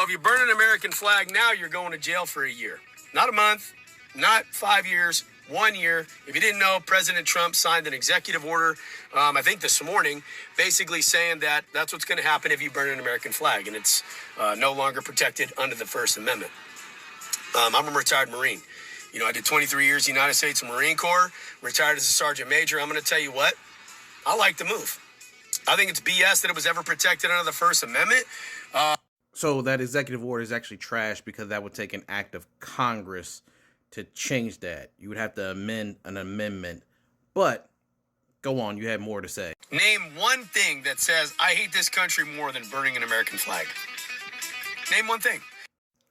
if you burn an American flag now, you're going to jail for a year. Not a month, not 5 years, 1 year. If you didn't know, President Trump signed an executive order, I think this morning, basically saying that that's what's going to happen if you burn an American flag, and it's no longer protected under the First Amendment. I'm a retired Marine. You know, I did 23 years in the United States Marine Corps, retired as a sergeant major. I'm going to tell you what, I like the move. I think it's BS that it was ever protected under the First Amendment. So that executive order is actually trash because that would take an act of Congress to change that. You would have to amend an amendment. But go on, you had more to say. Name one thing that says, I hate this country more than burning an American flag. Name one thing.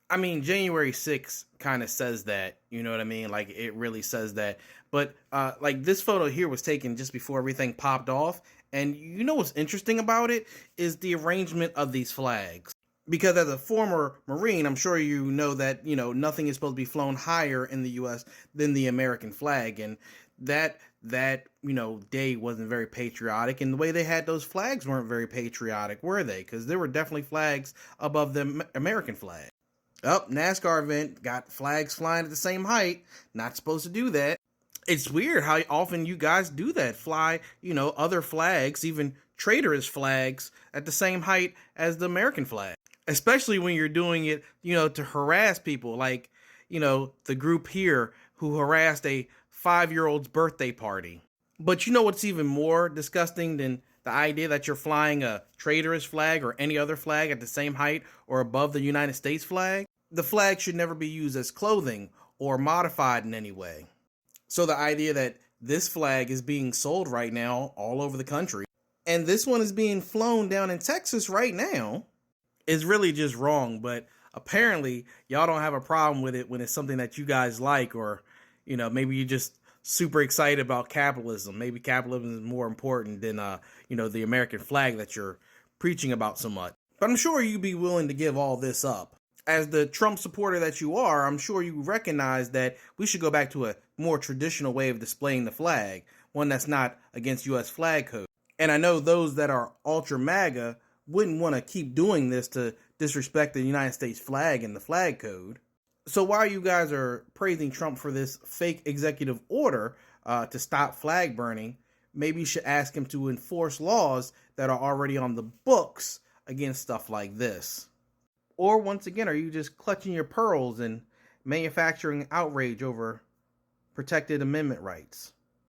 I mean, January 6th kind of says that, you know what I mean? Like, it really says that. But, like, this photo here was taken just before everything popped off. And you know what's interesting about it is the arrangement of these flags. Because as a former Marine, I'm sure you know that, you know, nothing is supposed to be flown higher in the U.S. than the American flag. And that you know, day wasn't very patriotic. And the way they had those flags weren't very patriotic, were they? Because there were definitely flags above the American flag. Oh, NASCAR event got flags flying at the same height. Not supposed to do that. It's weird how often you guys do that. Fly, you know, other flags, even traitorous flags, at the same height as the American flag. Especially when you're doing it, you know, to harass people. Like, you know, the group here who harassed a 5-year-old's birthday party. But you know what's even more disgusting than the idea that you're flying a traitorous flag or any other flag at the same height or above the United States flag? The flag should never be used as clothing or modified in any way. So the idea that this flag is being sold right now all over the country, and this one is being flown down in Texas right now, is really just wrong. But apparently y'all don't have a problem with it when it's something that you guys like, or, you know, maybe you're just super excited about capitalism. Maybe capitalism is more important than, you know, the American flag that you're preaching about so much. But I'm sure you'd be willing to give all this up. As the Trump supporter that you are, I'm sure you recognize that we should go back to a more traditional way of displaying the flag, one that's not against U.S. flag code. And I know those that are ultra MAGA wouldn't want to keep doing this to disrespect the United States flag and the flag code. So while you guys are praising Trump for this fake executive order to stop flag burning, maybe you should ask him to enforce laws that are already on the books against stuff like this. Or once again, are you just clutching your pearls and manufacturing outrage over protected amendment rights?